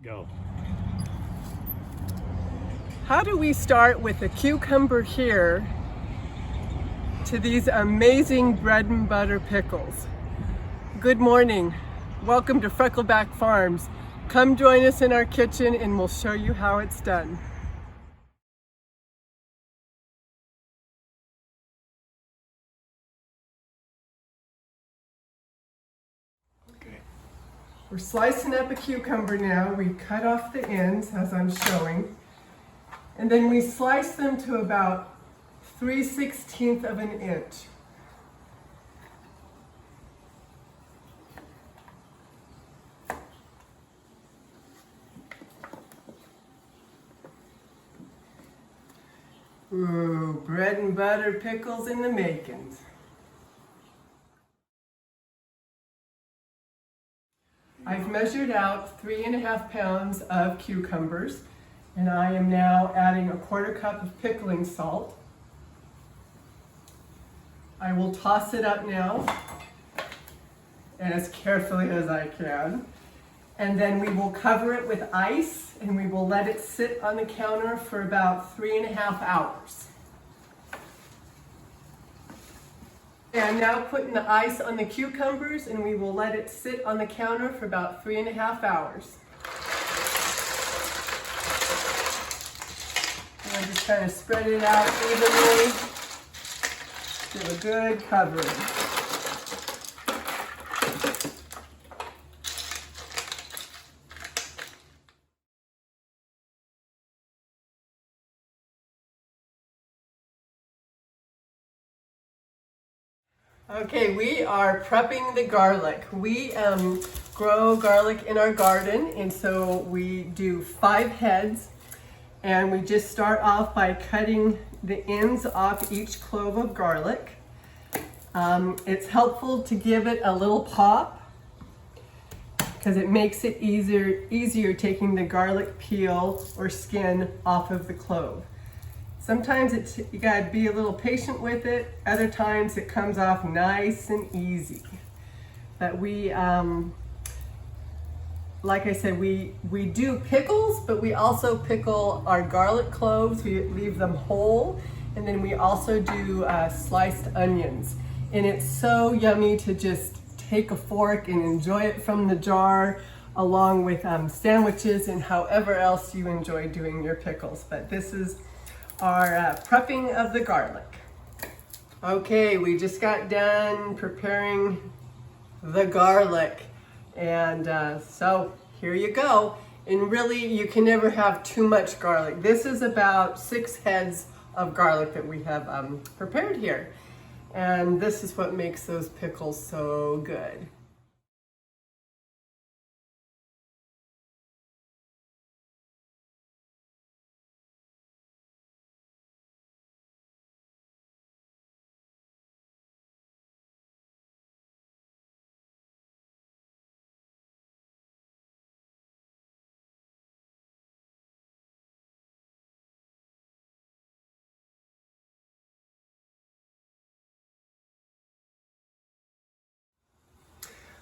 Go. How do we start with a cucumber here to these amazing bread and butter pickles? Good morning. Welcome to FreckleBack Farms. Come join us in our kitchen and we'll show you how it's done. We're slicing up a cucumber now. We cut off the ends as I'm showing. And then we slice them to about 3/16 of an inch. Ooh, bread and butter pickles in the Makin. I've measured out 3.5 pounds of cucumbers, and I am now adding a 1/4 cup of pickling salt. I will toss it up now as carefully as I can. And then we will cover it with ice and we will let it sit on the counter for about 3.5 hours. I'm now putting the ice on the cucumbers and we will let it sit on the counter for about 3.5 hours. And I just kind of spread it out evenly. Give a good covering. Okay, we are prepping the garlic. We grow garlic in our garden, and so we do 5 heads, and we just start off by cutting the ends off each clove of garlic. It's helpful to give it a little pop because it makes it easier taking the garlic peel or skin off of the clove. Sometimes you gotta be a little patient with it. Other times it comes off nice and easy. But we, like I said, we do pickles, but we also pickle our garlic cloves. We leave them whole. And then we also do sliced onions. And it's so yummy to just take a fork and enjoy it from the jar along with sandwiches and however else you enjoy doing your pickles. But this is our prepping of the garlic. Okay, we just got done preparing the garlic, and so here you go. And really, you can never have too much garlic. This is about 6 heads of garlic that we have prepared here, and this is what makes those pickles so good.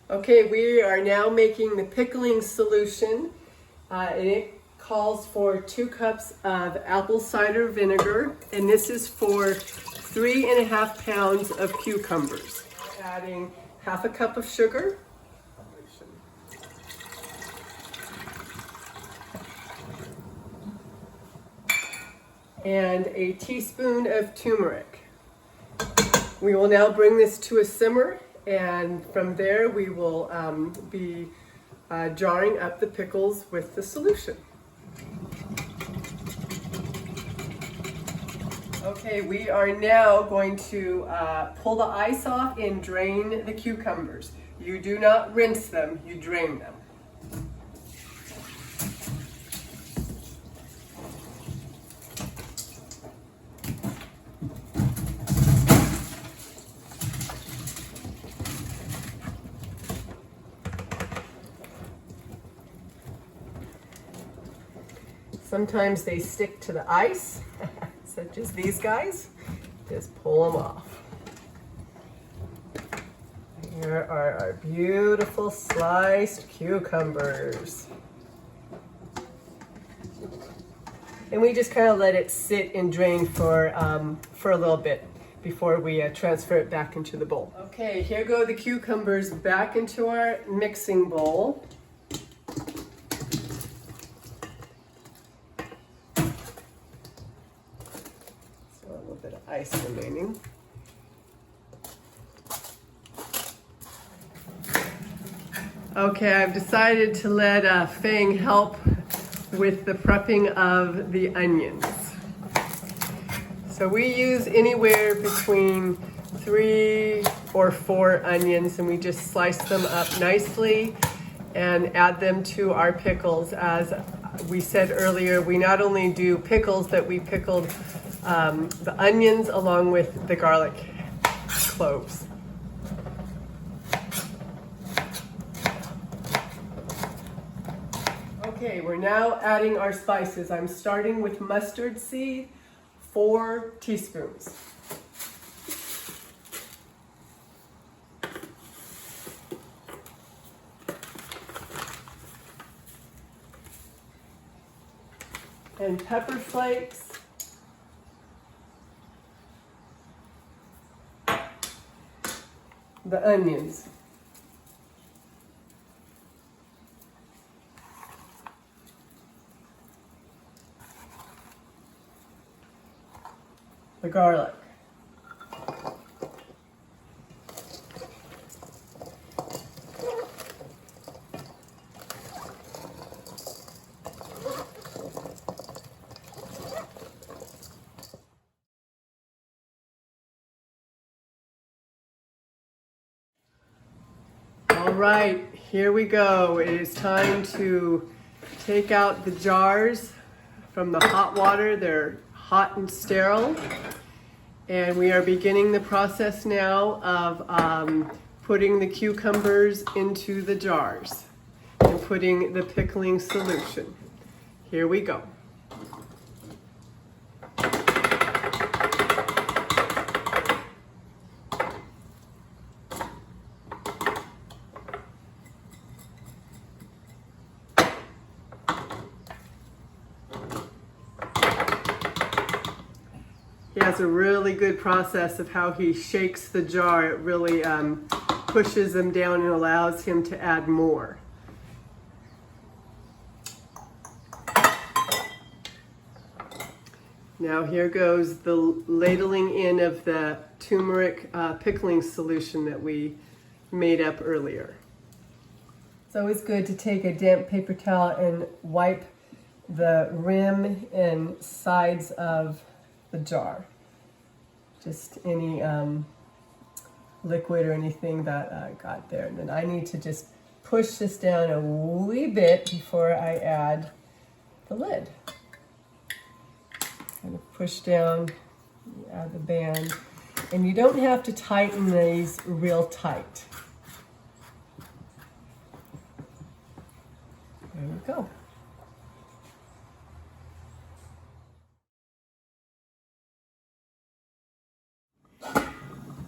Okay, we are now making the pickling solution, and it calls for 2 cups of apple cider vinegar, and this is for 3.5 pounds of cucumbers. Adding 1/2 cup of sugar, and a teaspoon of turmeric. We will now bring this to a simmer, and from there we will be jarring up the pickles with the solution. Okay, we are now going to pull the ice off and drain the cucumbers. You do not rinse them, you drain them. Sometimes they stick to the ice, such as these guys. Just pull them off. Here are our beautiful sliced cucumbers. And we just kind of let it sit and drain for a little bit before we transfer it back into the bowl. Okay, here go the cucumbers back into our mixing bowl. So a little bit of ice remaining. Okay, I've decided to let Fang help with the prepping of the onions. So we use anywhere between 3 or 4 onions, and we just slice them up nicely and add them to our pickles. As we said earlier, we not only do pickles, but we pickled the onions along with the garlic cloves. Okay, we're now adding our spices. I'm starting with mustard seed, 4 teaspoons. And pepper flakes, the onions. The garlic. All right, here we go. It is time to take out the jars from the hot water. They're hot and sterile. And we are beginning the process now of putting the cucumbers into the jars and putting the pickling solution. Here we go. He has a really good process of how he shakes the jar. It really pushes them down and allows him to add more. Now here goes the ladling in of the turmeric pickling solution that we made up earlier. It's always good to take a damp paper towel and wipe the rim and sides of the jar. Just any liquid or anything that got there. And then I need to just push this down a wee bit before I add the lid. Kind of push down, add the band. And you don't have to tighten these real tight. There we go.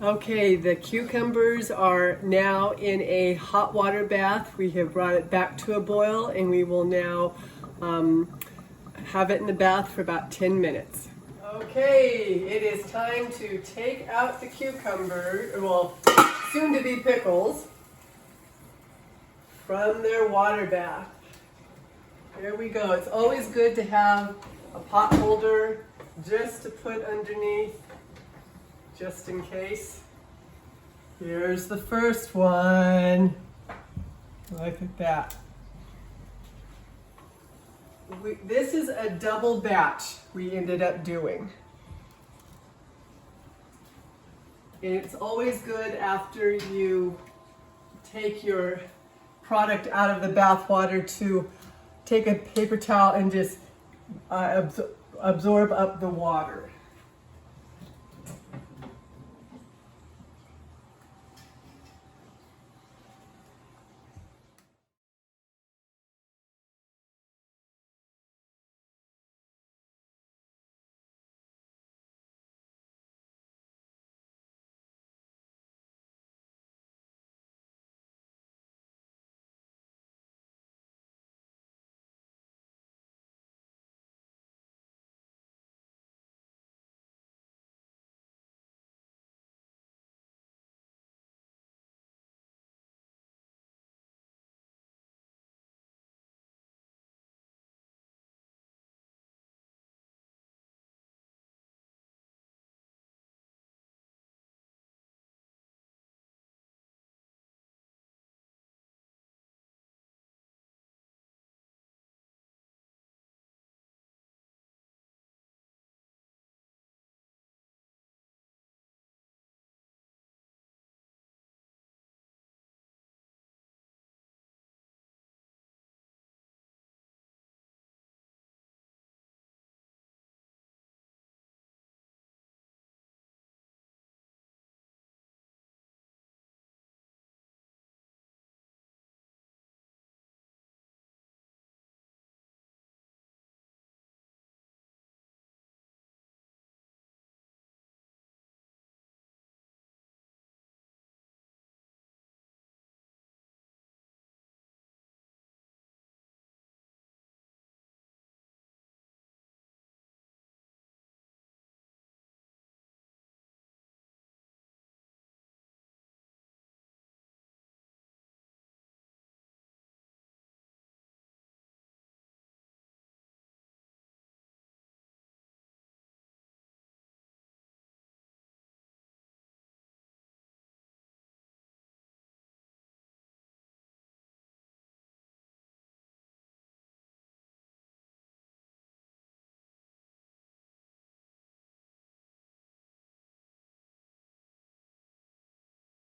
Okay, the cucumbers are now in a hot water bath. We have brought it back to a boil, and we will now have it in the bath for about 10 minutes. Okay, it is time to take out the cucumber, well, soon to be pickles, from their water bath. There we go. It's always good to have a pot holder just to put underneath, just in case. Here's the first one. Look at that. This is a double batch we ended up doing. It's always good after you take your product out of the bath water to take a paper towel and just absorb up the water.